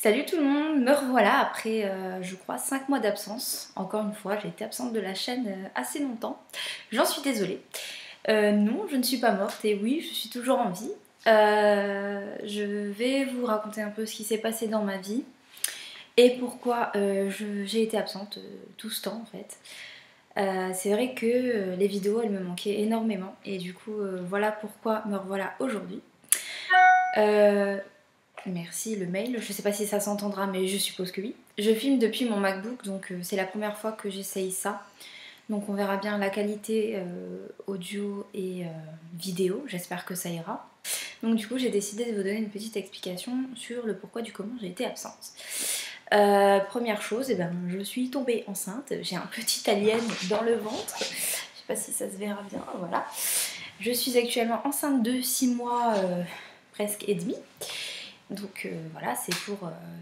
Salut tout le monde, me revoilà après je crois 5 mois d'absence. Encore une fois, j'ai été absente de la chaîne assez longtemps. J'en suis désolée. Non, je ne suis pas morte et oui, je suis toujours en vie. Je vais vous raconter un peu ce qui s'est passé dans ma vie et pourquoi j'ai été absente tout ce temps en fait. C'est vrai que les vidéos elles me manquaient énormément et du coup voilà pourquoi me revoilà aujourd'hui. Merci le mail, je sais pas si ça s'entendra mais je suppose que oui. Je filme depuis mon MacBook donc c'est la première fois que j'essaye ça. Donc on verra bien la qualité audio et vidéo, j'espère que ça ira. Donc du coup j'ai décidé de vous donner une petite explication sur le pourquoi du comment j'ai été absente. Première chose, eh ben, je suis tombée enceinte, j'ai un petit alien dans le ventre. Je sais pas si ça se verra bien, voilà. Je suis actuellement enceinte de 6 mois presque et demi. Donc voilà,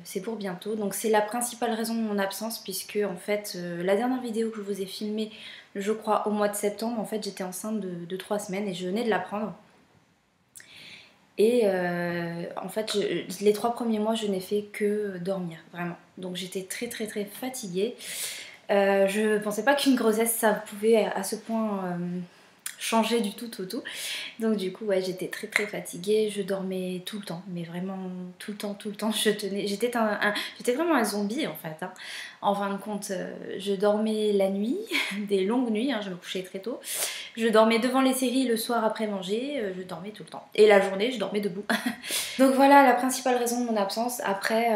c'est pour bientôt. Donc c'est la principale raison de mon absence puisque en fait la dernière vidéo que je vous ai filmée, je crois au mois de septembre, en fait j'étais enceinte de 3 semaines et je venais de l'apprendre. Et en fait les 3 premiers mois je n'ai fait que dormir, vraiment. Donc j'étais très fatiguée. Je pensais pas qu'une grossesse ça pouvait à ce point changer du tout au tout. Donc du coup ouais j'étais très fatiguée, je dormais tout le temps, mais vraiment tout le temps je tenais, j'étais vraiment un zombie en fait hein. En fin de compte je dormais la nuit, des longues nuits, hein, je me couchais très tôt, je dormais devant les séries le soir après manger, je dormais tout le temps, et la journée je dormais debout. Donc voilà la principale raison de mon absence. Après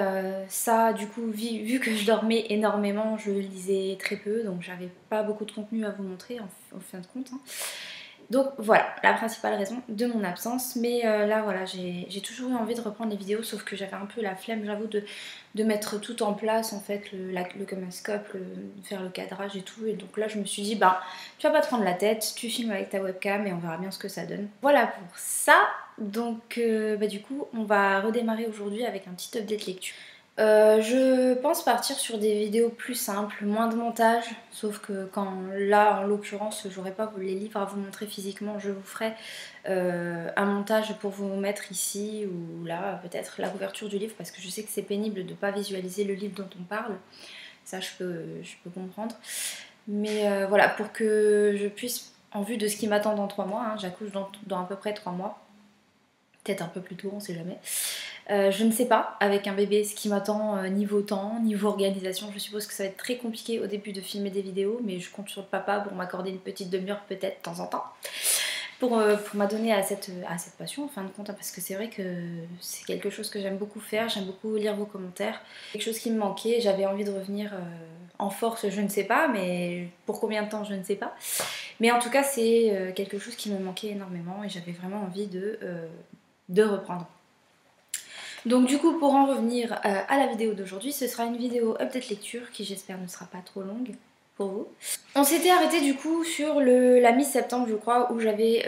ça du coup vu que je dormais énormément, je lisais très peu, donc j'avais pas beaucoup de contenu à vous montrer en fin de compte hein. Donc voilà, la principale raison de mon absence. Mais là voilà, j'ai toujours eu envie de reprendre les vidéos, sauf que j'avais un peu la flemme, j'avoue, de mettre tout en place, en fait, le caméscope, faire le cadrage et tout. Et donc là je me suis dit, bah tu vas pas te prendre la tête, tu filmes avec ta webcam et on verra bien ce que ça donne. Voilà pour ça. Donc bah, du coup on va redémarrer aujourd'hui avec un petit update lecture. Je pense partir sur des vidéos plus simples, moins de montage, sauf que quand là en l'occurrence j'aurais pas les livres à vous montrer physiquement, je vous ferai un montage pour vous mettre ici ou là peut-être la couverture du livre parce que je sais que c'est pénible de ne pas visualiser le livre dont on parle, ça je peux comprendre, mais voilà, pour que je puisse, en vue de ce qui m'attend dans 3 mois, hein, j'accouche dans à peu près 3 mois, peut-être un peu plus tôt, on sait jamais. Je ne sais pas avec un bébé ce qui m'attend niveau temps, niveau organisation. Je suppose que ça va être très compliqué au début de filmer des vidéos, mais je compte sur le papa pour m'accorder une petite demi-heure peut-être de temps en temps pour m'adonner à cette passion en fin de compte, parce que c'est vrai que c'est quelque chose que j'aime beaucoup faire, j'aime beaucoup lire vos commentaires, quelque chose qui me manquait, j'avais envie de revenir en force, je ne sais pas, mais pour combien de temps je ne sais pas, mais en tout cas c'est quelque chose qui me manquait énormément et j'avais vraiment envie de reprendre. Donc du coup pour en revenir à la vidéo d'aujourd'hui, ce sera une vidéo update lecture qui j'espère ne sera pas trop longue pour vous. On s'était arrêté du coup sur la mi-septembre je crois, où j'avais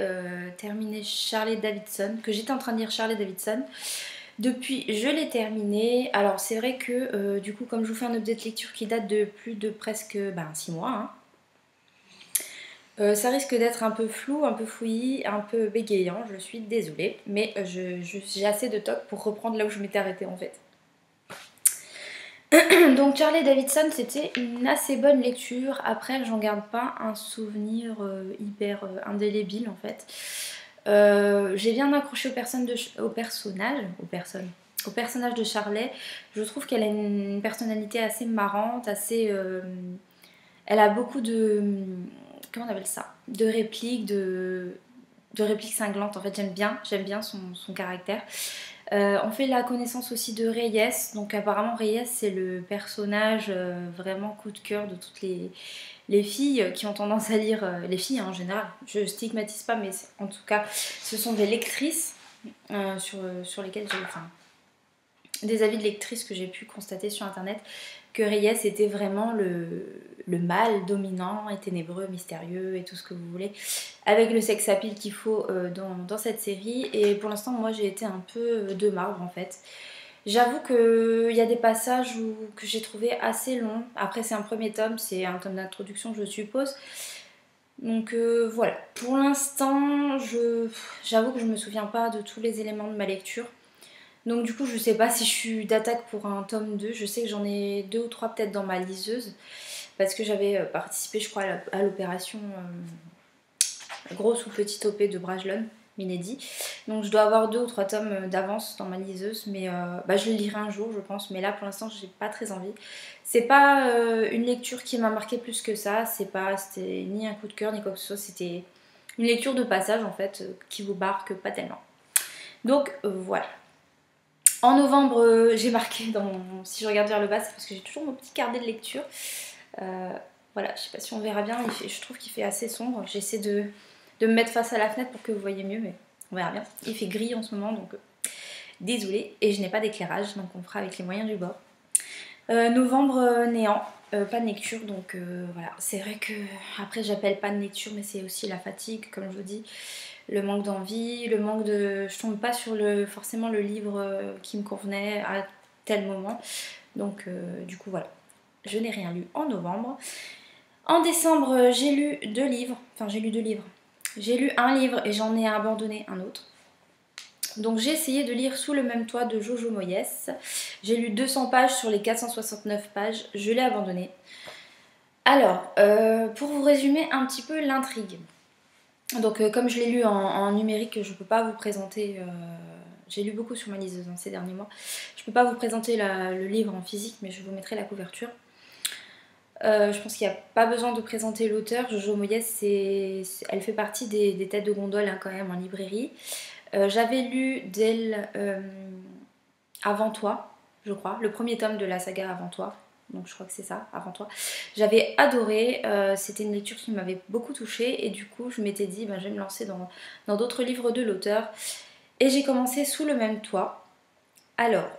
terminé Charlie Davidson, que j'étais en train de lire Charlie Davidson. Depuis je l'ai terminé. Alors c'est vrai que du coup comme je vous fais un update lecture qui date de plus de presque 6 mois hein, ça risque d'être un peu flou, un peu fouillis, un peu bégayant, je suis désolée, mais j'ai assez de toc pour reprendre là où je m'étais arrêtée en fait. Donc Charlie Davidson c'était une assez bonne lecture, après j'en garde pas un souvenir hyper indélébile en fait. J'ai bien accroché au personnage de Charlie, je trouve qu'elle a une personnalité assez marrante, assez... elle a beaucoup de... comment on appelle ça, de répliques, de répliques cinglantes. En fait j'aime bien son caractère. On fait la connaissance aussi de Reyes. Donc apparemment Reyes c'est le personnage vraiment coup de cœur de toutes les filles qui ont tendance à lire, les filles en général, je stigmatise pas mais en tout cas ce sont des lectrices sur lesquelles j'ai... Enfin, des avis de lectrices que j'ai pu constater sur internet, que Reyes était vraiment le mâle dominant et ténébreux, mystérieux et tout ce que vous voulez, avec le sex appeal qu'il faut dans cette série. Et pour l'instant moi j'ai été un peu de marbre en fait. J'avoue qu'il y a des passages que j'ai trouvé assez longs. Après c'est un premier tome, c'est un tome d'introduction je suppose. Donc voilà, pour l'instant j'avoue que je me souviens pas de tous les éléments de ma lecture. Donc du coup je sais pas si je suis d'attaque pour un tome 2. Je sais que j'en ai 2 ou 3 peut-être dans ma liseuse. Parce que j'avais participé je crois à l'opération grosse ou petite OP de Brajlon, Minedi. Donc je dois avoir 2 ou 3 tomes d'avance dans ma liseuse. Mais je le lirai un jour je pense. Mais là pour l'instant j'ai pas très envie. C'est pas une lecture qui m'a marqué plus que ça. C'était ni un coup de cœur ni quoi que ce soit. C'était une lecture de passage en fait qui vous marque pas tellement. Donc voilà. En novembre, j'ai marqué si je regarde vers le bas, c'est parce que j'ai toujours mon petit carnet de lecture. Voilà, je sais pas si on verra bien, je trouve qu'il fait assez sombre. J'essaie de me mettre face à la fenêtre pour que vous voyez mieux, mais on verra bien. Il fait gris en ce moment, donc désolée. Et je n'ai pas d'éclairage, donc on fera avec les moyens du bord. Novembre, néant. Pas de lecture, donc voilà. C'est vrai que, après j'appelle pas de lecture, mais c'est aussi la fatigue, comme je vous dis. Le manque d'envie, le manque de... Je tombe pas sur forcément le livre qui me convenait à tel moment. Donc du coup voilà, je n'ai rien lu en novembre. En décembre, j'ai lu 2 livres. Enfin j'ai lu 2 livres. J'ai lu un livre et j'en ai abandonné un autre. Donc j'ai essayé de lire Sous le même toit de Jojo Moyes. J'ai lu 200 pages sur les 469 pages. Je l'ai abandonné. Alors, pour vous résumer un petit peu l'intrigue. Donc comme je l'ai lu en numérique, je ne peux pas vous présenter... j'ai lu beaucoup sur ma liseuse ces derniers mois. Je ne peux pas vous présenter le livre en physique, mais je vous mettrai la couverture. Je pense qu'il n'y a pas besoin de présenter l'auteur. Jojo Moyes, elle fait partie des têtes de gondole quand même en librairie. J'avais lu d'elle Avant toi, je crois, le premier tome de la saga Avant toi. Donc je crois que c'est ça, Avant toi. J'avais adoré, c'était une lecture qui m'avait beaucoup touchée et du coup je m'étais dit je vais me lancer dans d'autres livres de l'auteur. Et j'ai commencé Sous le même toit. Alors,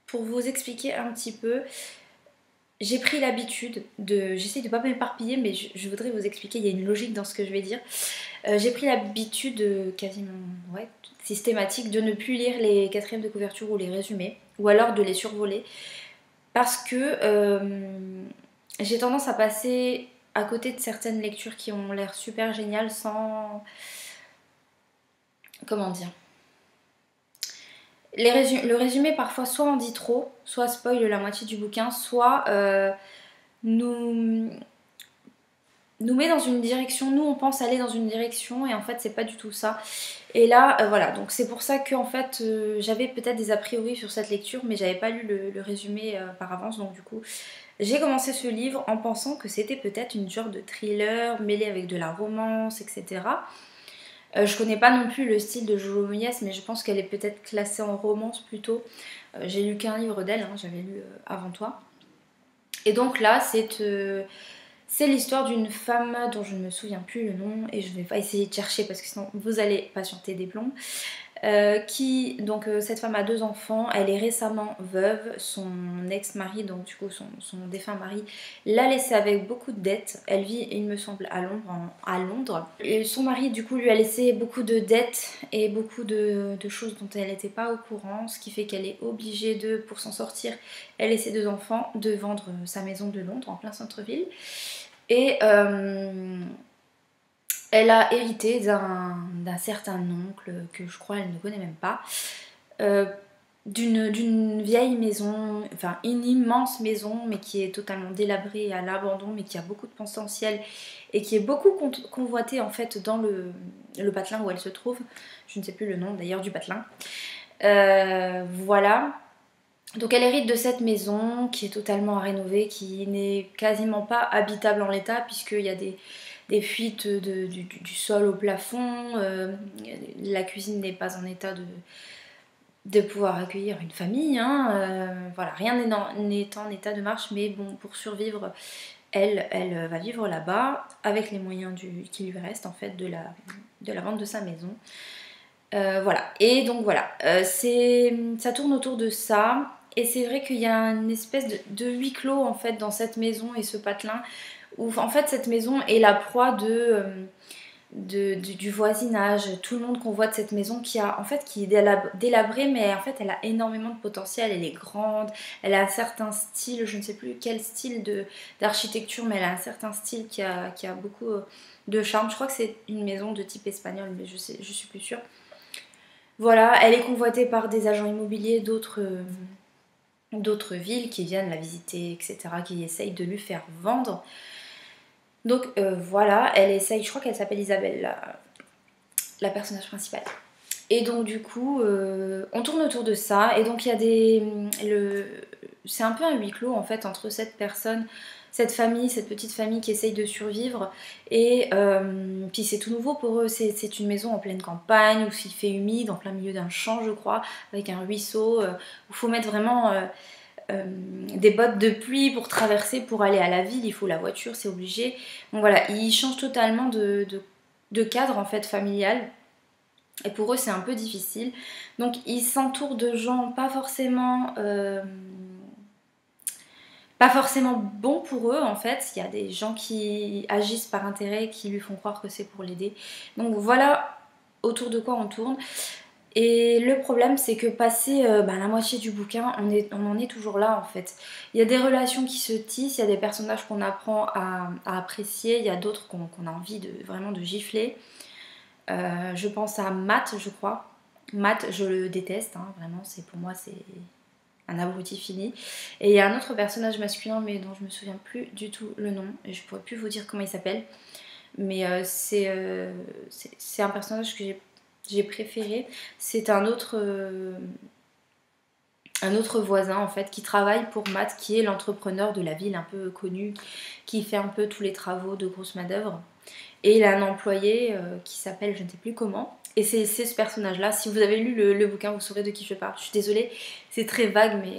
pour vous expliquer un petit peu, j'ai pris l'habitude j'essaie de ne pas m'éparpiller, mais je voudrais vous expliquer, il y a une logique dans ce que je vais dire. J'ai pris l'habitude quasiment systématique de ne plus lire les quatrièmes de couverture ou les résumés, ou alors de les survoler, parce que j'ai tendance à passer à côté de certaines lectures qui ont l'air super géniales sans... Comment dire, le résumé parfois soit en dit trop, soit spoil la moitié du bouquin, soit nous met dans une direction, nous on pense aller dans une direction et en fait c'est pas du tout ça. Et là voilà, donc c'est pour ça que en fait j'avais peut-être des a priori sur cette lecture, mais j'avais pas lu le résumé par avance, donc du coup j'ai commencé ce livre en pensant que c'était peut-être une genre de thriller mêlé avec de la romance, etc. Je connais pas non plus le style de Jojo Moyes, mais je pense qu'elle est peut-être classée en romance plutôt. J'ai lu qu'un livre d'elle, j'avais lu Avant toi. Et donc là, c'est l'histoire d'une femme dont je ne me souviens plus le nom, et je ne vais pas essayer de chercher parce que sinon vous allez patienter des plombs. Cette femme a 2 enfants, elle est récemment veuve, son ex-mari, donc du coup son défunt mari, l'a laissée avec beaucoup de dettes. Elle vit, il me semble, à Londres. Et son mari du coup lui a laissé beaucoup de dettes et beaucoup de choses dont elle n'était pas au courant, ce qui fait qu'elle est obligée pour s'en sortir, elle et ses 2 enfants, de vendre sa maison de Londres en plein centre-ville. Et elle a hérité d'un certain oncle que je crois elle ne connaît même pas, d'une vieille maison, enfin une immense maison, mais qui est totalement délabrée et à l'abandon, mais qui a beaucoup de potentiel et qui est beaucoup convoitée en fait dans le patelin où elle se trouve. Je ne sais plus le nom d'ailleurs du patelin. Voilà. Donc elle hérite de cette maison qui est totalement à rénover, qui n'est quasiment pas habitable en l'état puisqu'il y a des fuites du sol au plafond, la cuisine n'est pas en état de pouvoir accueillir une famille, voilà, rien n'est en état de marche, mais bon, pour survivre, elle va vivre là-bas avec les moyens qui lui restent en fait de la vente de sa maison. Voilà, et donc voilà, ça tourne autour de ça, et c'est vrai qu'il y a une espèce de huis clos en fait dans cette maison et ce patelin, où en fait cette maison est la proie du voisinage. Tout le monde convoite cette maison qui est délabrée, mais en fait elle a énormément de potentiel, elle est grande, elle a un certain style, je ne sais plus quel style d'architecture, mais elle a un certain style qui a beaucoup de charme. Je crois que c'est une maison de type espagnol, mais je suis plus sûre. Voilà, elle est convoitée par des agents immobiliers d'autres villes qui viennent la visiter, etc., qui essayent de lui faire vendre. Donc voilà, elle essaye, je crois qu'elle s'appelle Isabelle, la personnage principale. Et donc du coup, on tourne autour de ça. Et donc il y a c'est un peu un huis clos en fait entre cette personne, cette famille, cette petite famille qui essaye de survivre. Et puis c'est tout nouveau pour eux. C'est une maison en pleine campagne où il fait humide, en plein milieu d'un champ je crois, avec un ruisseau, où il faut mettre vraiment des bottes de pluie pour traverser, pour aller à la ville. Il faut la voiture, c'est obligé. Donc voilà, ils changent totalement de cadre en fait familial. Et pour eux, c'est un peu difficile. Donc, ils s'entourent de gens pas forcément bons pour eux, en fait. Il y a des gens qui agissent par intérêt, qui lui font croire que c'est pour l'aider. Donc, voilà autour de quoi on tourne. Et le problème, c'est que passé la moitié du bouquin, on en est toujours là, en fait. Il y a des relations qui se tissent, il y a des personnages qu'on apprend à apprécier, il y a d'autres qu'on a envie vraiment de gifler. Je pense à Matt, je crois. Matt, je le déteste, hein, vraiment, pour moi, c'est un abruti fini. Et il y a un autre personnage masculin, mais dont je me souviens plus du tout le nom, et je pourrais plus vous dire comment il s'appelle. Mais c'est un personnage que j'ai préféré. C'est un autre voisin en fait qui travaille pour Matt, qui est l'entrepreneur de la ville un peu connu, qui fait un peu tous les travaux de grosses manœuvres. Et il a un employé qui s'appelle je ne sais plus comment. Et c'est ce personnage-là. Si vous avez lu le bouquin, vous saurez de qui je parle. Je suis désolée, c'est très vague, mais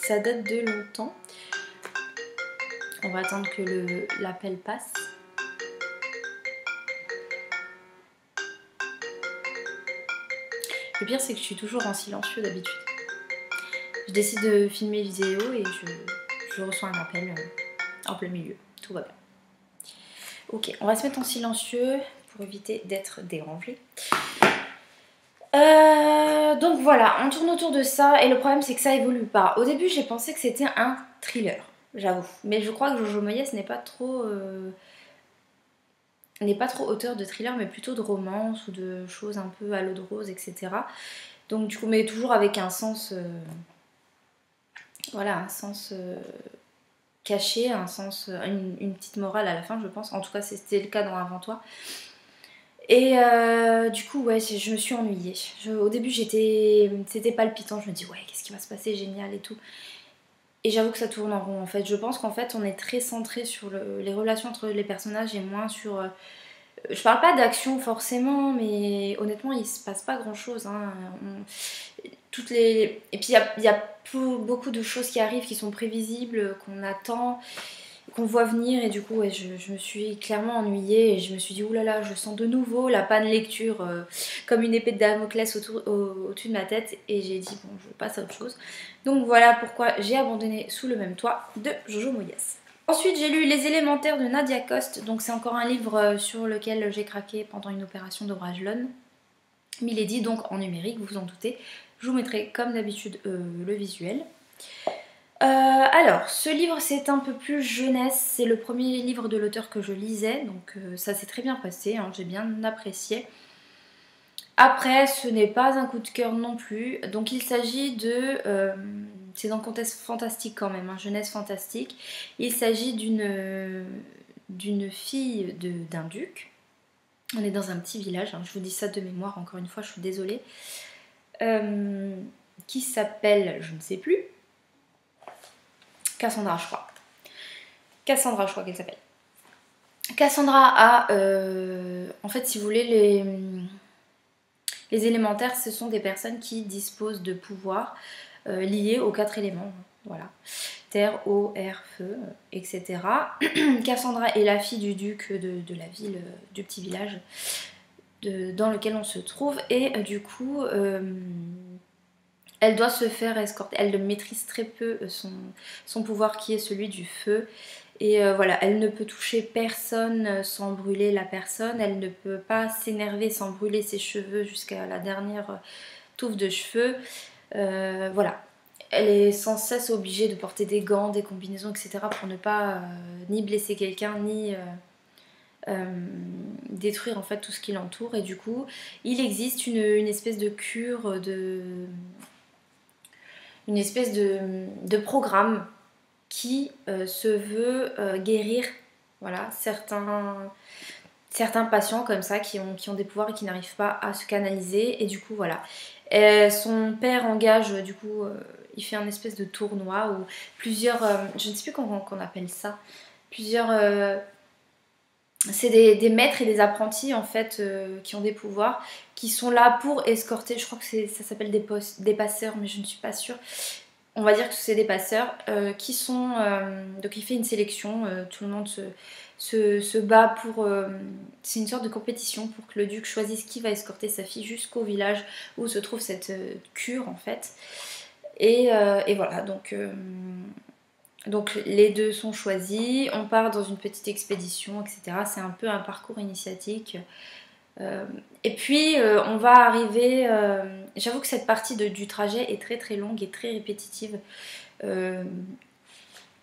ça date de longtemps. On va attendre que l'appel passe. Le pire, c'est que je suis toujours en silencieux d'habitude. Je décide de filmer vidéo et je reçois un appel en plein milieu. Tout va bien. Ok, on va se mettre en silencieux pour éviter d'être dérangé. Donc voilà, on tourne autour de ça et le problème c'est que ça évolue pas. Au début j'ai pensé que c'était un thriller, j'avoue. Mais je crois que Jojo Moyes n'est pas trop auteur de thriller mais plutôt de romance ou de choses un peu à l'eau de rose, etc. Donc du coup, mais toujours avec un sens caché, un sens, une petite morale à la fin je pense. En tout cas c'était le cas dans Inventoire. Et du coup, ouais, je me suis ennuyée. Au début, c'était palpitant. Je me dis, ouais, qu'est-ce qui va se passer, génial et tout. Et j'avoue que ça tourne en rond, en fait. Je pense qu'en fait, on est très centré sur les relations entre les personnages et moins sur... je parle pas d'action forcément, mais honnêtement, il se passe pas grand-chose. Hein. Et puis, il y a beaucoup de choses qui arrivent, qui sont prévisibles, qu'on attend, qu'on voit venir, et du coup ouais, je me suis clairement ennuyée et je me suis dit oulala, je sens de nouveau la panne lecture comme une épée de Damoclès au-dessus de ma tête, et j'ai dit bon, je passe à autre chose. Donc voilà pourquoi j'ai abandonné Sous le même toit de Jojo Moyes. Ensuite j'ai lu Les élémentaires de Nadia Coste, donc c'est encore un livre sur lequel j'ai craqué pendant une opération de Brajlon. Milady, donc en numérique, vous vous en doutez. Je vous mettrai comme d'habitude le visuel. Alors, ce livre c'est un peu plus jeunesse, c'est le premier livre de l'auteur que je lisais, donc ça s'est très bien passé, hein, j'ai bien apprécié. Après, ce n'est pas un coup de cœur non plus, donc il s'agit de... c'est dans le contexte fantastique quand même, hein, jeunesse fantastique. Il s'agit d'une fille d'un duc. On est dans un petit village, hein, je vous dis ça de mémoire, encore une fois, je suis désolée. Qui s'appelle, je ne sais plus, Cassandra, je crois. Cassandra, je crois qu'elle s'appelle. Cassandra a... en fait, si vous voulez, les élémentaires, ce sont des personnes qui disposent de pouvoirs liés aux 4 éléments. Voilà. Terre, eau, air, feu, etc. Cassandra est la fille du duc de la ville, du petit village dans lequel on se trouve. Et du coup... elle doit se faire escorter, elle maîtrise très peu son pouvoir qui est celui du feu. Et voilà, elle ne peut toucher personne sans brûler la personne, elle ne peut pas s'énerver sans brûler ses cheveux jusqu'à la dernière touffe de cheveux. Voilà, elle est sans cesse obligée de porter des gants, des combinaisons, etc. pour ne pas ni blesser quelqu'un, ni détruire en fait tout ce qui l'entoure. Et du coup, il existe une espèce de cure, une espèce de programme qui se veut guérir, voilà, certains patients comme ça qui ont des pouvoirs et qui n'arrivent pas à se canaliser. Et du coup, voilà. Son père engage, du coup, il fait un espèce de tournoi où plusieurs, je ne sais plus comment on appelle ça, plusieurs, c'est des maîtres et des apprentis en fait qui ont des pouvoirs, qui sont là pour escorter, je crois que ça s'appelle des passeurs, mais je ne suis pas sûre. On va dire que c'est des passeurs qui sont. Donc il fait une sélection, tout le monde se bat pour. C'est une sorte de compétition pour que le duc choisisse qui va escorter sa fille jusqu'au village où se trouve cette cure en fait. Et voilà, donc les deux sont choisis, on part dans une petite expédition, etc. C'est un peu un parcours initiatique. Et puis on va arriver. J'avoue que cette partie du trajet est très très longue et très répétitive. Le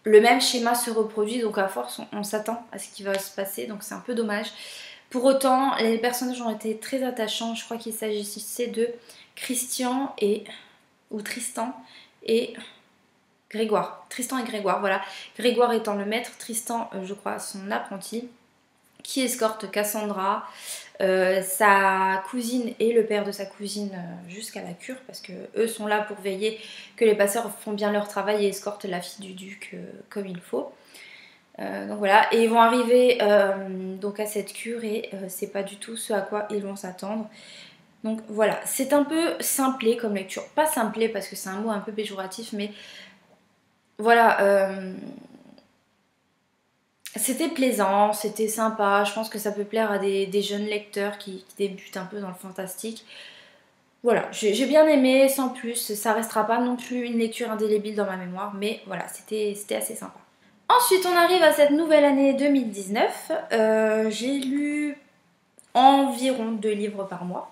même schéma se reproduit, donc à force on s'attend à ce qui va se passer, donc c'est un peu dommage. Pour autant, les personnages ont été très attachants. Je crois qu'il s'agissait de Christian ou Tristan et Grégoire. Tristan et Grégoire, voilà. Grégoire étant le maître, Tristan, je crois, son apprenti, qui escorte Cassandra, sa cousine et le père de sa cousine jusqu'à la cure, parce que eux sont là pour veiller que les passeurs font bien leur travail et escortent la fille du duc comme il faut. Donc voilà, et ils vont arriver donc à cette cure et c'est pas du tout ce à quoi ils vont s'attendre. Donc voilà, c'est un peu simplé comme lecture, pas simplé parce que c'est un mot un peu péjoratif, mais voilà, c'était plaisant, c'était sympa, je pense que ça peut plaire à des jeunes lecteurs qui débutent un peu dans le fantastique. Voilà, j'ai bien aimé, sans plus, ça restera pas non plus une lecture indélébile dans ma mémoire, mais voilà, c'était assez sympa. Ensuite, on arrive à cette nouvelle année 2019. J'ai lu environ 2 livres par mois.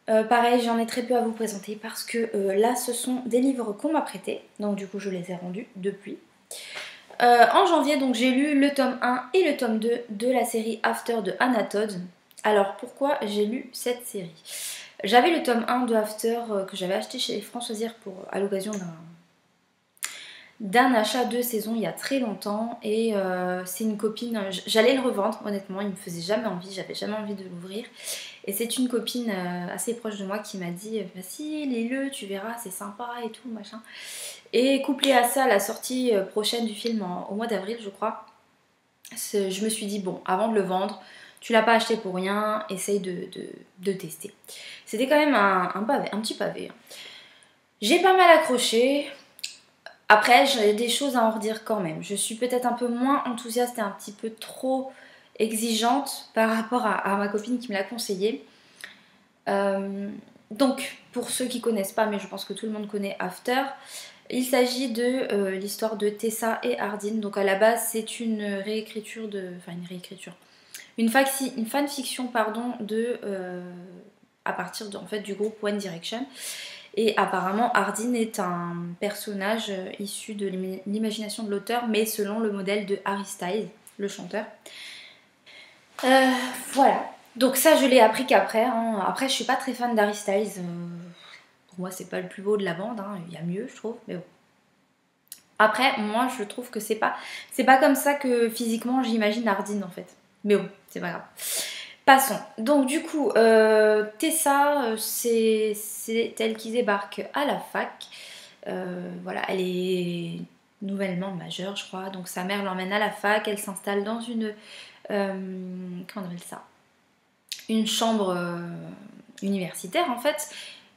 Pareil, j'en ai très peu à vous présenter parce que là, ce sont des livres qu'on m'a prêtés, donc du coup, je les ai rendus depuis. En janvier, donc j'ai lu le tome 1 et le tome 2 de la série After de Anna Todd. Alors, pourquoi j'ai lu cette série? J'avais le tome 1 de After que j'avais acheté chez Françoisière à l'occasion d'un achat de saison il y a très longtemps et c'est une copine, j'allais le revendre honnêtement, il me faisait jamais envie, j'avais jamais envie de l'ouvrir et c'est une copine assez proche de moi qui m'a dit vas-y lis-le, tu verras c'est sympa et tout machin. Et couplé à ça la sortie prochaine du film au mois d'avril je crois, je me suis dit bon avant de le vendre, tu l'as pas acheté pour rien, essaye de tester. C'était quand même un petit pavé. J'ai pas mal accroché. Après, j'ai des choses à en redire quand même. Je suis peut-être un peu moins enthousiaste et un petit peu trop exigeante par rapport à ma copine qui me l'a conseillé. Donc, pour ceux qui connaissent pas, mais je pense que tout le monde connaît After, il s'agit de l'histoire de Tessa et Hardin. Donc, à la base, c'est une réécriture de. Enfin, une réécriture. Une fanfiction, pardon, à partir en fait, du groupe One Direction. Et apparemment, Hardin est un personnage issu de l'imagination de l'auteur, mais selon le modèle de Harry Styles, le chanteur. Voilà. Donc ça, je l'ai appris qu'après. Hein. Après, je suis pas très fan d'Harry Styles. Pour moi, c'est pas le plus beau de la bande. Hein. Il y a mieux, je trouve. Mais bon. Après, moi, je trouve que c'est pas comme ça que physiquement j'imagine Hardin en fait. Mais bon, c'est pas grave. Passons. Donc du coup, Tessa, c'est elle qui débarque à la fac. Voilà, elle est nouvellement majeure, je crois. Donc sa mère l'emmène à la fac. Elle s'installe dans une... comment on appelle ça? Une chambre universitaire, en fait,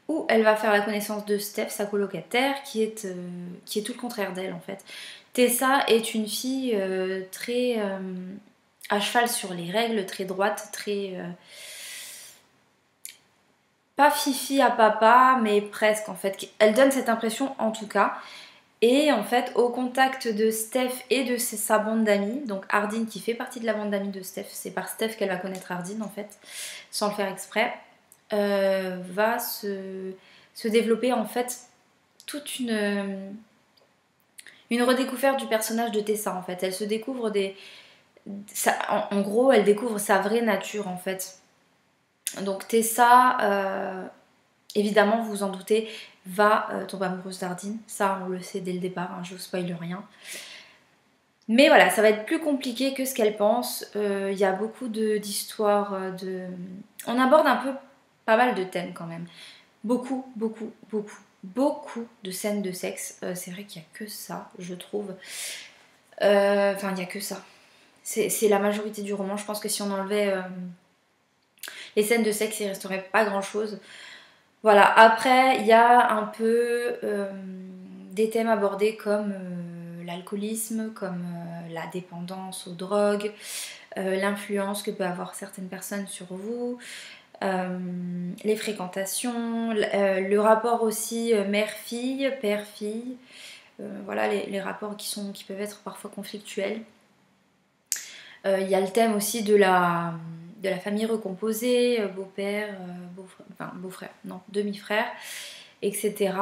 où elle va faire la connaissance de Steph, sa colocataire, qui est tout le contraire d'elle, en fait. Tessa est une fille très... à cheval sur les règles, très droite, très... pas fifi à papa, mais presque en fait. Elle donne cette impression en tout cas. Et en fait, au contact de Steph et de sa bande d'amis, donc Hardin qui fait partie de la bande d'amis de Steph, c'est par Steph qu'elle va connaître Hardin en fait, sans le faire exprès, va se développer en fait toute une redécouverte du personnage de Tessa en fait. Elle se découvre des en gros, elle découvre sa vraie nature en fait. Donc Tessa, évidemment, vous vous en doutez, va tomber amoureuse d'Ardine. Ça, on le sait dès le départ, hein, je vous spoil rien. Mais voilà, ça va être plus compliqué que ce qu'elle pense. Il y a beaucoup d'histoires. On aborde un peu pas mal de thèmes quand même. Beaucoup de scènes de sexe. C'est vrai qu'il n'y a que ça, je trouve. Enfin, il n'y a que ça. C'est la majorité du roman. Je pense que si on enlevait les scènes de sexe, il resterait pas grand chose. Voilà, après, il y a un peu des thèmes abordés comme l'alcoolisme, comme la dépendance aux drogues, l'influence que peut avoir certaines personnes sur vous, les fréquentations, le rapport aussi mère-fille, père-fille, voilà les rapports qui peuvent être parfois conflictuels. Il y a le thème aussi de la famille recomposée, beau-père, beau-frère, non, demi-frère, etc.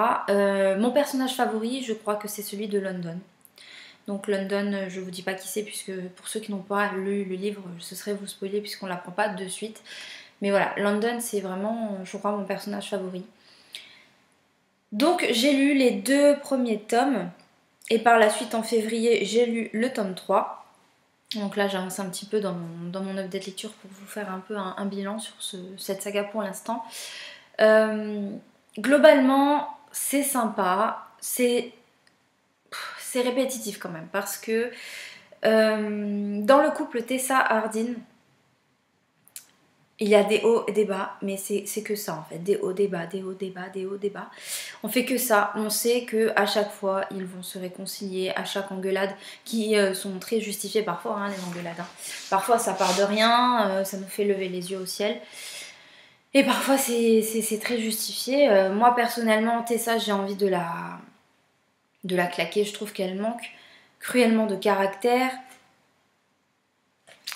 Mon personnage favori, je crois que c'est celui de London. Donc London, je vous dis pas qui c'est, puisque pour ceux qui n'ont pas lu le livre, ce serait vous spoiler puisqu'on l'apprend pas de suite. Mais voilà, London c'est vraiment, je crois, mon personnage favori. Donc j'ai lu les 2 premiers tomes, et par la suite en février j'ai lu le tome 3. Donc là j'avance un petit peu dans mon update lecture pour vous faire un peu un bilan sur cette saga pour l'instant. Globalement c'est sympa, c'est répétitif quand même parce que dans le couple Tessa-Hardin, il y a des hauts et des bas, mais c'est que ça en fait, des hauts, des bas, des hauts, des bas, des hauts, des bas. On fait que ça, on sait que à chaque fois ils vont se réconcilier, à chaque engueulade, qui sont très justifiées parfois, hein, les engueulades. Hein. Parfois ça part de rien, ça nous fait lever les yeux au ciel. Et parfois c'est très justifié. Moi personnellement, Tessa, j'ai envie de la claquer, je trouve qu'elle manque cruellement de caractère.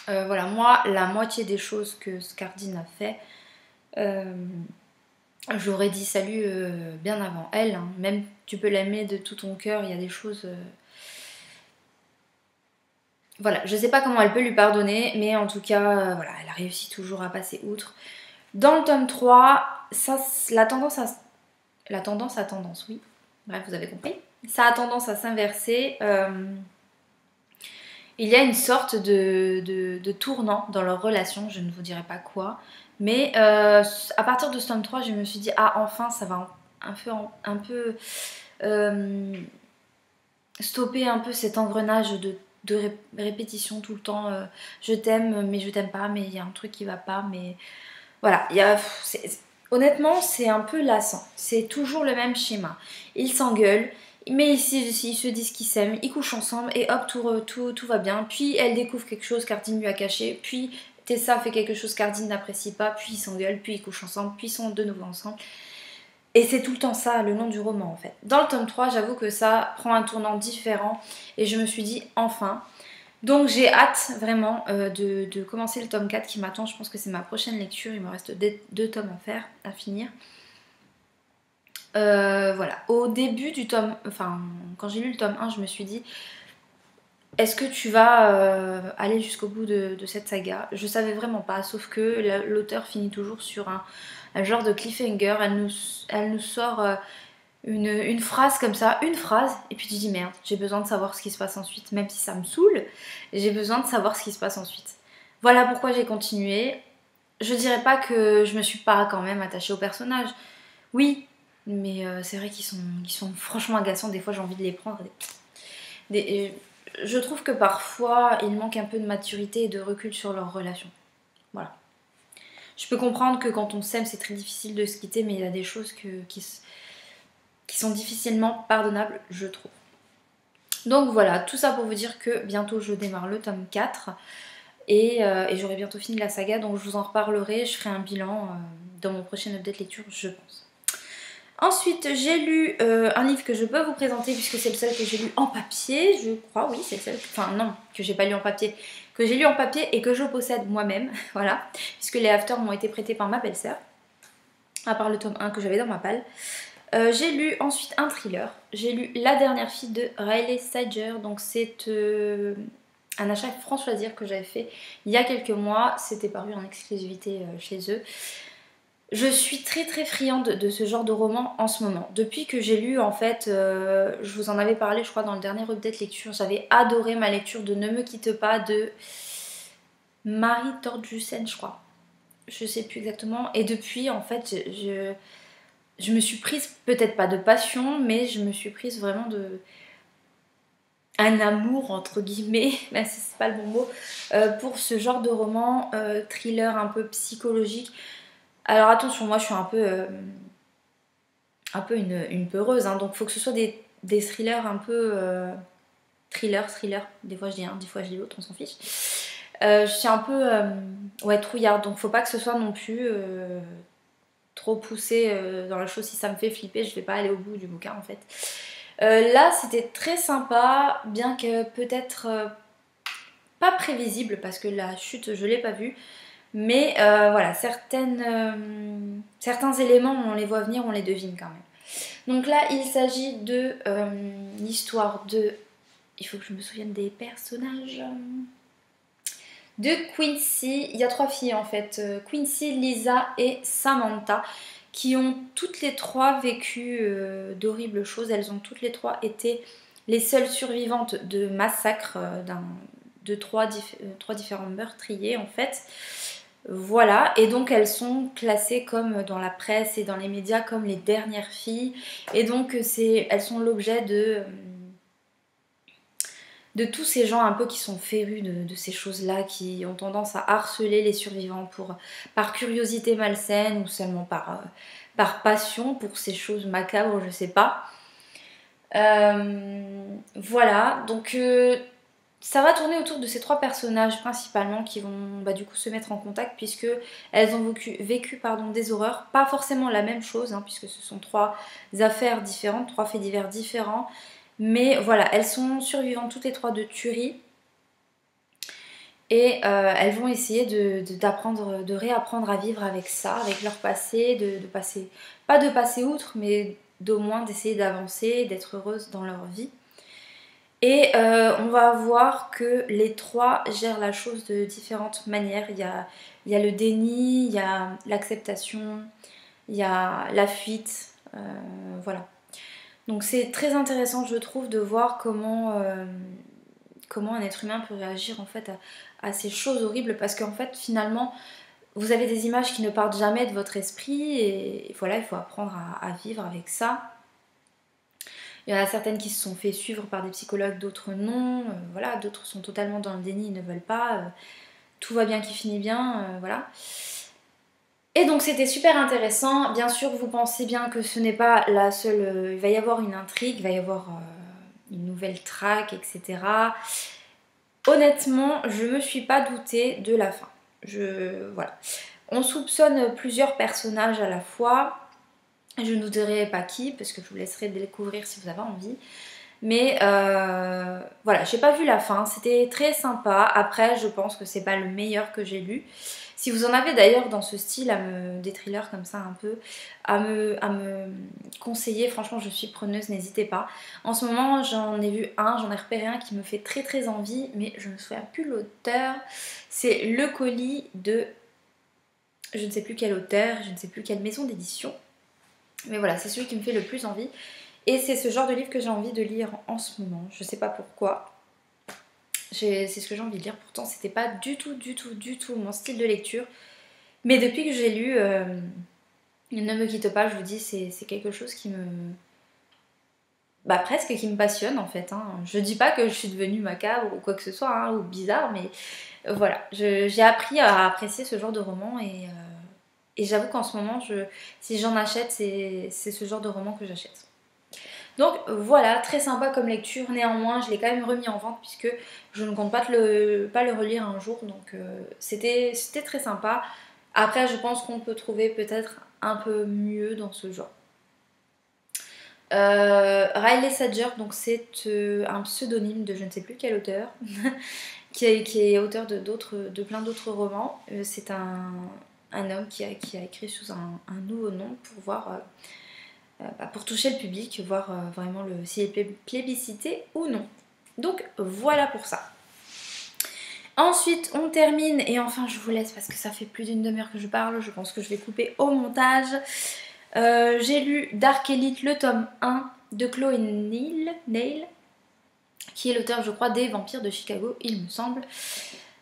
Voilà, moi, la moitié des choses que Scardine a fait, j'aurais dit salut bien avant elle. Hein. Même tu peux l'aimer de tout ton cœur, il y a des choses... Voilà, je sais pas comment elle peut lui pardonner, mais en tout cas, voilà, elle a réussi toujours à passer outre. Dans le tome 3, ça, la tendance, oui. Bref, vous avez compris. Ça a tendance à s'inverser. Il y a une sorte de tournant dans leur relation, je ne vous dirai pas quoi. Mais à partir de ce tome 3, je me suis dit, ah enfin, ça va un peu stopper un peu cet engrenage de répétition tout le temps. Je t'aime, mais je t'aime pas, mais il y a un truc qui va pas. Mais voilà, honnêtement, c'est un peu lassant. C'est toujours le même schéma. Ils s'engueulent. Mais ils se disent qu'ils s'aiment, ils couchent ensemble et hop, tout va bien. Puis elle découvre quelque chose qu'Ardine lui a caché. Puis Tessa fait quelque chose qu'Ardine n'apprécie pas. Puis ils s'engueulent, puis ils couchent ensemble, puis ils sont de nouveau ensemble. Et c'est tout le temps ça, le long du roman en fait. Dans le tome 3, j'avoue que ça prend un tournant différent. Et je me suis dit, enfin. Donc j'ai hâte vraiment de commencer le tome 4 qui m'attend. Je pense que c'est ma prochaine lecture. Il me reste 2 tomes à finir. Voilà, au début du tome, enfin quand j'ai lu le tome 1, je me suis dit est-ce que tu vas aller jusqu'au bout de cette saga? Je savais vraiment pas, sauf que l'auteur finit toujours sur un genre de cliffhanger. Elle nous sort une phrase comme ça, une phrase, et puis tu dis merde, j'ai besoin de savoir ce qui se passe ensuite, même si ça me saoule, j'ai besoin de savoir ce qui se passe ensuite. Voilà pourquoi j'ai continué. Je dirais pas que je me suis pas quand même attachée au personnage. Oui, mais c'est vrai qu'ils sont franchement agaçants. Des fois, j'ai envie de les prendre. Je trouve que parfois, il manque un peu de maturité et de recul sur leur relation. Voilà. Je peux comprendre que quand on s'aime, c'est très difficile de se quitter, mais il y a des choses qui sont difficilement pardonnables, je trouve. Donc voilà, tout ça pour vous dire que bientôt je démarre le tome 4 et j'aurai bientôt fini la saga, donc je vous en reparlerai. Je ferai un bilan dans mon prochain update lecture, je pense. Ensuite, j'ai lu un livre que je peux vous présenter puisque c'est le seul que j'ai lu en papier, je crois, oui, c'est le seul, enfin non, que j'ai pas lu en papier, que j'ai lu en papier et que je possède moi-même, voilà, puisque les afters m'ont été prêtés par ma belle-sœur, à part le tome 1 que j'avais dans ma palle. J'ai lu ensuite un thriller, j'ai lu La dernière fille de Riley Sager, donc c'est un achat France Loisirs que j'avais fait il y a quelques mois. C'était paru en exclusivité chez eux. Je suis très très friande de ce genre de roman en ce moment. Depuis que j'ai lu, en fait, je vous en avais parlé, je crois, dans le dernier update lecture, j'avais adoré ma lecture de Ne me quitte pas de Marie Tordjussen, je crois. Je sais plus exactement. Et depuis, en fait, je me suis prise, peut-être pas de passion, mais je me suis prise vraiment de un amour entre guillemets, même si c'est pas le bon mot, pour ce genre de roman thriller un peu psychologique. Alors attention, moi je suis un peu une peureuse, hein, donc il faut que ce soit des thrillers un peu thriller, des fois je dis un, des fois je dis l'autre, on s'en fiche. Je suis un peu ouais, trouillarde, donc faut pas que ce soit non plus trop poussé dans la chose. Si ça me fait flipper, je vais pas aller au bout du bouquin en fait. Là c'était très sympa, bien que peut-être pas prévisible parce que la chute je l'ai pas vue, mais voilà, certains éléments on les voit venir, on les devine quand même. Donc là il s'agit de l'histoire de, il faut que je me souvienne des personnages, de Quincy. Il y a 3 filles en fait, Quincy, Lisa et Samantha, qui ont toutes les 3 vécu d'horribles choses. Elles ont toutes les 3 été les seules survivantes de massacres de 3 différents meurtriers en fait. Voilà, et donc elles sont classées comme dans la presse et dans les médias comme les dernières filles. Et donc elles sont l'objet de tous ces gens un peu qui sont férus de ces choses-là, qui ont tendance à harceler les survivants par curiosité malsaine ou seulement par passion pour ces choses macabres, je sais pas. Voilà, donc ça va tourner autour de ces 3 personnages principalement qui vont du coup se mettre en contact, puisque elles ont vécu des horreurs, pas forcément la même chose, hein, puisque ce sont 3 affaires différentes, 3 faits divers différents. Mais voilà, elles sont survivantes toutes les 3 de tuerie. Et elles vont essayer de réapprendre à vivre avec ça, avec leur passé, de passer, pas de passer outre, mais d'au moins d'essayer d'avancer, d'être heureuses dans leur vie. Et on va voir que les 3 gèrent la chose de différentes manières. Il y a le déni, il y a l'acceptation, il y a la fuite, voilà. Donc c'est très intéressant, je trouve, de voir comment un être humain peut réagir en fait à ces choses horribles, parce qu'en fait finalement vous avez des images qui ne partent jamais de votre esprit, et voilà, il faut apprendre à vivre avec ça. Il y en a certaines qui se sont fait suivre par des psychologues, d'autres non, voilà, d'autres sont totalement dans le déni, ils ne veulent pas, tout va bien qui finit bien, voilà. Et donc c'était super intéressant. Bien sûr, vous pensez bien que ce n'est pas la seule, il va y avoir une intrigue, il va y avoir une nouvelle traque, etc. Honnêtement, je me suis pas doutée de la fin. Voilà. On soupçonne plusieurs personnages à la fois. Je ne vous dirai pas qui, parce que je vous laisserai découvrir si vous avez envie. Mais voilà, j'ai pas vu la fin, c'était très sympa. Après, je pense que c'est pas le meilleur que j'ai lu. Si vous en avez d'ailleurs dans ce style, des thrillers comme ça un peu, à me conseiller, franchement je suis preneuse, n'hésitez pas. En ce moment j'en ai vu j'en ai repéré un qui me fait très très envie, mais je ne me souviens plus l'auteur. C'est Le Colis de, je ne sais plus quel auteur, je ne sais plus quelle maison d'édition. Mais voilà, c'est celui qui me fait le plus envie. Et c'est ce genre de livre que j'ai envie de lire en ce moment. Je sais pas pourquoi. C'est ce que j'ai envie de lire. Pourtant, c'était pas du tout mon style de lecture. Mais depuis que j'ai lu Ne me quitte pas, je vous dis, c'est quelque chose qui me... presque qui me passionne en fait. Hein. Je dis pas que je suis devenue macabre ou quoi que ce soit, hein, ou bizarre, mais voilà. J'ai appris à apprécier ce genre de roman, et j'avoue qu'en ce moment, si j'en achète, c'est ce genre de roman que j'achète. Donc voilà, très sympa comme lecture. Néanmoins, je l'ai quand même remis en vente puisque je ne compte pas le relire un jour. Donc c'était très sympa. Après, je pense qu'on peut trouver peut-être un peu mieux dans ce genre. Riley Sager, donc c'est un pseudonyme de je ne sais plus quel auteur, qui est auteur de plein d'autres romans. C'est un homme qui a écrit sous un nouveau nom pour voir... pour toucher le public, voir vraiment s'il est plébiscité ou non. Donc voilà pour ça. Ensuite, on termine, et enfin je vous laisse parce que ça fait plus d'une demi-heure que je parle, je pense que je vais couper au montage. J'ai lu Dark Elite, le tome 1 de Chloé Neil, qui est l'auteur, je crois, des Vampires de Chicago, il me semble.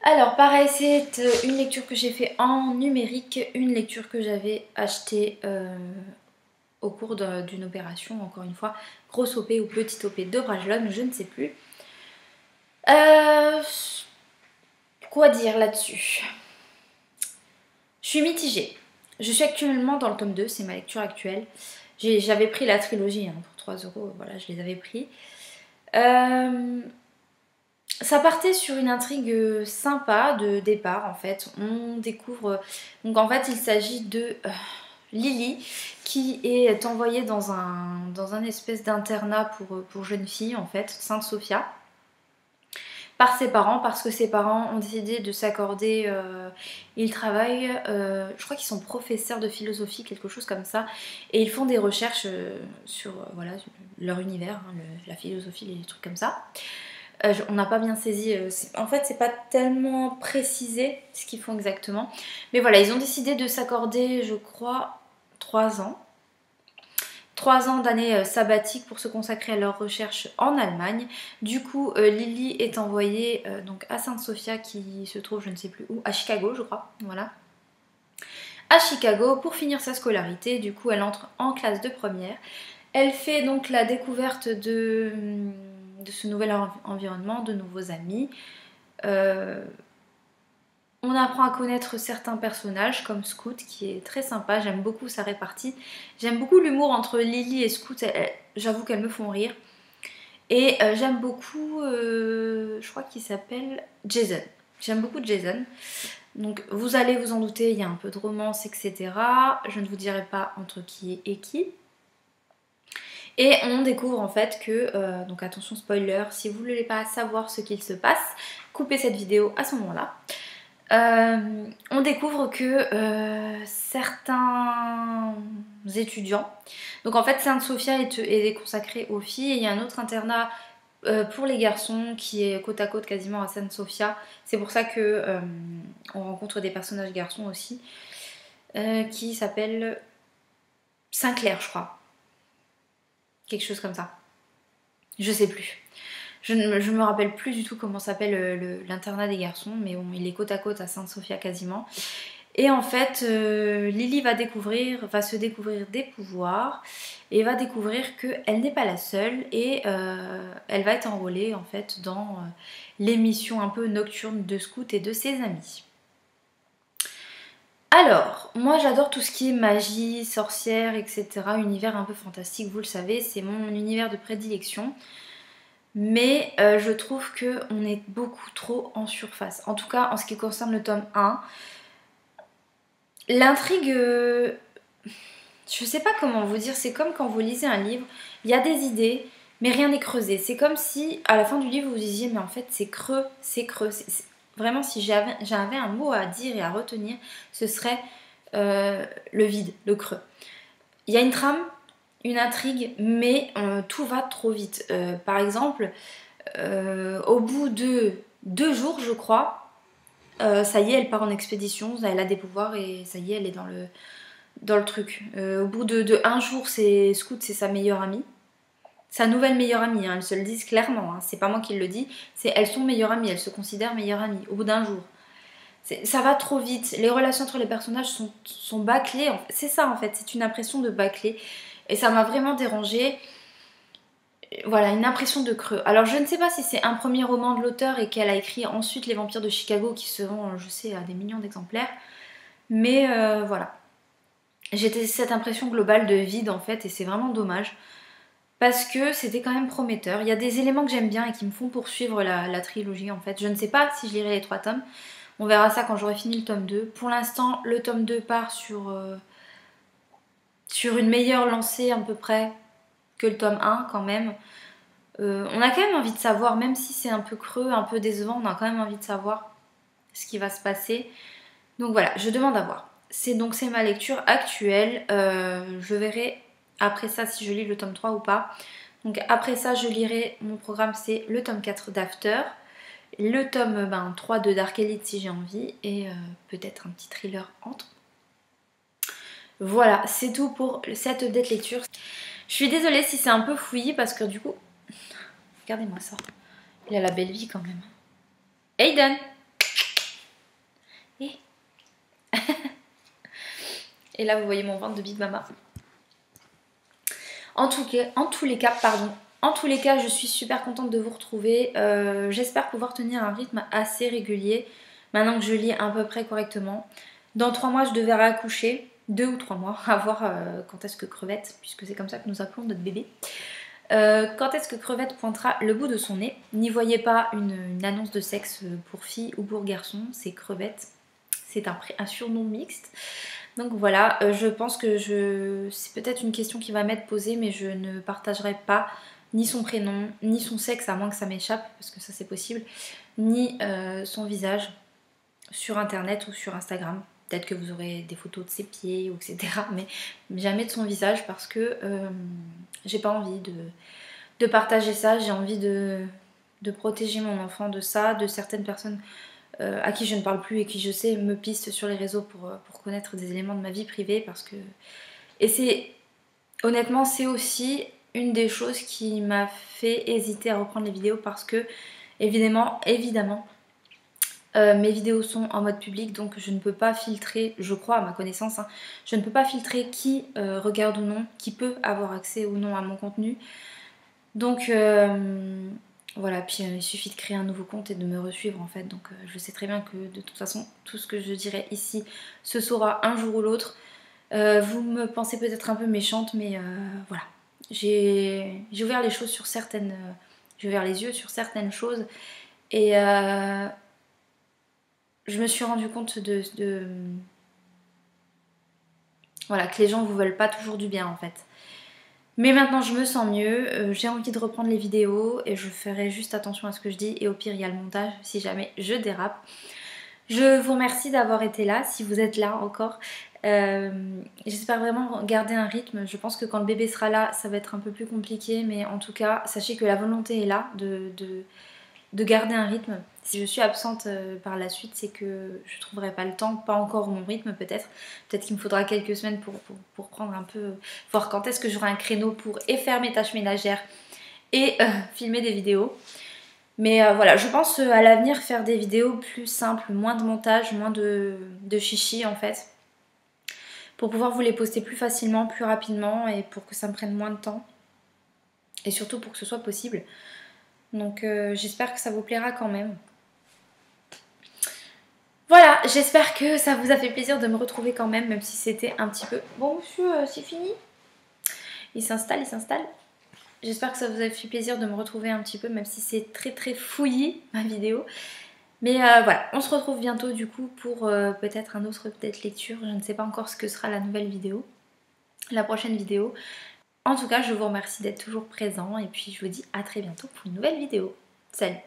Alors pareil, c'est une lecture que j'ai fait en numérique, une lecture que j'avais achetée au cours d'une opération, encore une fois, grosse OP ou petite OP de Brajlon, je ne sais plus. Quoi dire là-dessus? Je suis mitigée. Je suis actuellement dans le tome 2, c'est ma lecture actuelle. J'avais pris la trilogie pour 3 €, voilà, je les avais pris. Ça partait sur une intrigue sympa de départ en fait. On découvre... Donc en fait il s'agit de Lily qui est envoyée dans un espèce d'internat pour jeunes filles en fait, Sainte-Sophia, par ses parents, parce que ses parents ont décidé de s'accorder, ils travaillent, je crois qu'ils sont professeurs de philosophie, quelque chose comme ça, et ils font des recherches sur voilà, leur univers, la philosophie, les trucs comme ça. On n'a pas bien saisi, en fait c'est pas tellement précisé ce qu'ils font exactement, mais voilà, ils ont décidé de s'accorder, je crois, 3 ans. 3 ans d'année sabbatique pour se consacrer à leurs recherches en Allemagne. Du coup, Lily est envoyée donc à Sainte-Sophia qui se trouve, je ne sais plus où, à Chicago je crois, voilà. À Chicago pour finir sa scolarité, du coup elle entre en classe de première. Elle fait donc la découverte de ce nouvel environnement, de nouveaux amis. On apprend à connaître certains personnages comme Scout qui est très sympa, j'aime beaucoup sa répartie. J'aime beaucoup l'humour entre Lily et Scout, j'avoue qu'elles me font rire. Et j'aime beaucoup, je crois qu'il s'appelle Jason. J'aime beaucoup Jason. Donc vous allez vous en douter, il y a un peu de romance, etc. Je ne vous dirai pas entre qui et qui. Et on découvre en fait que, donc attention spoiler, si vous ne voulez pas savoir ce qu'il se passe, coupez cette vidéo à ce moment-là. On découvre que certains étudiants, donc en fait Sainte-Sophia est consacrée aux filles, et il y a un autre internat pour les garçons qui est côte à côte quasiment à Sainte-Sophia. C'est pour ça que on rencontre des personnages garçons aussi, qui s'appellent Saint-Clair je crois, quelque chose comme ça, je sais plus. Je ne me rappelle plus du tout comment s'appelle l'internat des garçons, mais bon, il est côte à côte à Sainte-Sophia quasiment. Et en fait, Lily va se découvrir des pouvoirs, et va découvrir qu'elle n'est pas la seule, et elle va être enrôlée en fait dans l'émission un peu nocturne de Scout et de ses amis. Alors, moi j'adore tout ce qui est magie, sorcière, etc. Univers un peu fantastique, vous le savez, c'est mon univers de prédilection. Mais je trouve qu'on est beaucoup trop en surface. En tout cas, en ce qui concerne le tome 1. L'intrigue, je sais pas comment vous dire, c'est comme quand vous lisez un livre, il y a des idées, mais rien n'est creusé. C'est comme si, à la fin du livre, vous disiez, mais en fait, c'est creux, c'est creux. Vraiment, si j'avais un mot à dire et à retenir, ce serait le vide, le creux. Il y a une trame, une intrigue, mais tout va trop vite. Par exemple, au bout de 2 jours, je crois, ça y est, elle part en expédition, elle a des pouvoirs et ça y est, elle est dans le truc. Au bout de 1 jour, Scout, c'est sa meilleure amie. Sa nouvelle meilleure amie, hein, elles se le disent clairement, hein, c'est pas moi qui le dis, c'est elles sont meilleures amies, elles se considèrent meilleures amies, au bout d'1 jour. Ça va trop vite, les relations entre les personnages sont bâclées, c'est ça en fait, c'est une impression de bâclé. Et ça m'a vraiment dérangée. Voilà, une impression de creux. Alors je ne sais pas si c'est un premier roman de l'auteur et qu'elle a écrit ensuite Les Vampires de Chicago qui se vend, je sais, à des millions d'exemplaires. Mais voilà. J'ai cette impression globale de vide en fait, et c'est vraiment dommage. Parce que c'était quand même prometteur. Il y a des éléments que j'aime bien et qui me font poursuivre la trilogie en fait. Je ne sais pas si je lirai les 3 tomes. On verra ça quand j'aurai fini le tome 2. Pour l'instant, le tome 2 part sur une meilleure lancée à peu près que le tome 1 quand même. On a quand même envie de savoir, même si c'est un peu creux, un peu décevant, on a quand même envie de savoir ce qui va se passer. Donc voilà, je demande à voir. C'est ma lecture actuelle. Je verrai après ça si je lis le tome 3 ou pas. Donc après ça, je lirai, mon programme c'est le tome 4 d'After. le tome 3 de Dark Elite si j'ai envie, et peut-être un petit thriller entre. Voilà, c'est tout pour cette update lecture. Je suis désolée si c'est un peu fouillis parce que du coup... Regardez-moi ça. Il a la belle vie quand même. Aiden. Et... Et là vous voyez mon ventre de Big Mama. En tous les cas, je suis super contente de vous retrouver. J'espère pouvoir tenir un rythme assez régulier. Maintenant que je lis à peu près correctement. Dans 3 mois, je devrais accoucher. 2 ou 3 mois, à voir quand est-ce que Crevette, puisque c'est comme ça que nous appelons notre bébé. Quand est-ce que Crevette pointera le bout de son nez. N'y voyez pas une annonce de sexe pour fille ou pour garçon, c'est Crevette. C'est un surnom mixte. Donc voilà, je pense que c'est peut-être une question qui va m'être posée, mais je ne partagerai pas ni son prénom, ni son sexe, à moins que ça m'échappe, parce que ça c'est possible, ni son visage sur internet ou sur Instagram. Peut-être que vous aurez des photos de ses pieds, etc. Mais jamais de son visage parce que j'ai pas envie de partager ça. J'ai envie de protéger mon enfant de ça, de certaines personnes à qui je ne parle plus et qui je sais me pistent sur les réseaux pour connaître des éléments de ma vie privée. Parce que... Et honnêtement, c'est aussi une des choses qui m'a fait hésiter à reprendre les vidéos parce que évidemment, mes vidéos sont en mode public, donc je ne peux pas filtrer, je crois à ma connaissance, hein, je ne peux pas filtrer qui regarde ou non, qui peut avoir accès ou non à mon contenu. Donc voilà, puis il suffit de créer un nouveau compte et de me resuivre en fait. Donc je sais très bien que de toute façon, tout ce que je dirai ici se saura un jour ou l'autre. Vous me pensez peut-être un peu méchante, mais voilà. J'ai ouvert les choses sur certaines... j'ai ouvert les yeux sur certaines choses et... je me suis rendu compte voilà, que les gens vous veulent pas toujours du bien en fait. Mais maintenant je me sens mieux, j'ai envie de reprendre les vidéos et je ferai juste attention à ce que je dis et au pire il y a le montage si jamais je dérape. Je vous remercie d'avoir été là, si vous êtes là encore. J'espère vraiment garder un rythme. Je pense que quand le bébé sera là, ça va être un peu plus compliqué, mais en tout cas, sachez que la volonté est là de garder un rythme. Si je suis absente par la suite, c'est que je trouverai pas le temps, pas encore mon rythme peut-être. Peut-être qu'il me faudra quelques semaines pour prendre un peu, voir quand est-ce que j'aurai un créneau pour et faire mes tâches ménagères et filmer des vidéos. Mais voilà, je pense à l'avenir faire des vidéos plus simples, moins de montage, moins de chichi en fait. Pour pouvoir vous les poster plus facilement, plus rapidement et pour que ça me prenne moins de temps. Et surtout pour que ce soit possible. Donc j'espère que ça vous plaira quand même. Voilà, j'espère que ça vous a fait plaisir de me retrouver quand même si c'était un petit peu... Bon monsieur, c'est fini. Il s'installe, il s'installe. J'espère que ça vous a fait plaisir de me retrouver un petit peu, même si c'est très très fouillis ma vidéo. Mais voilà, on se retrouve bientôt du coup pour peut-être un autre update lecture. Je ne sais pas encore ce que sera la nouvelle vidéo, la prochaine vidéo. En tout cas, je vous remercie d'être toujours présent et puis je vous dis à très bientôt pour une nouvelle vidéo. Salut!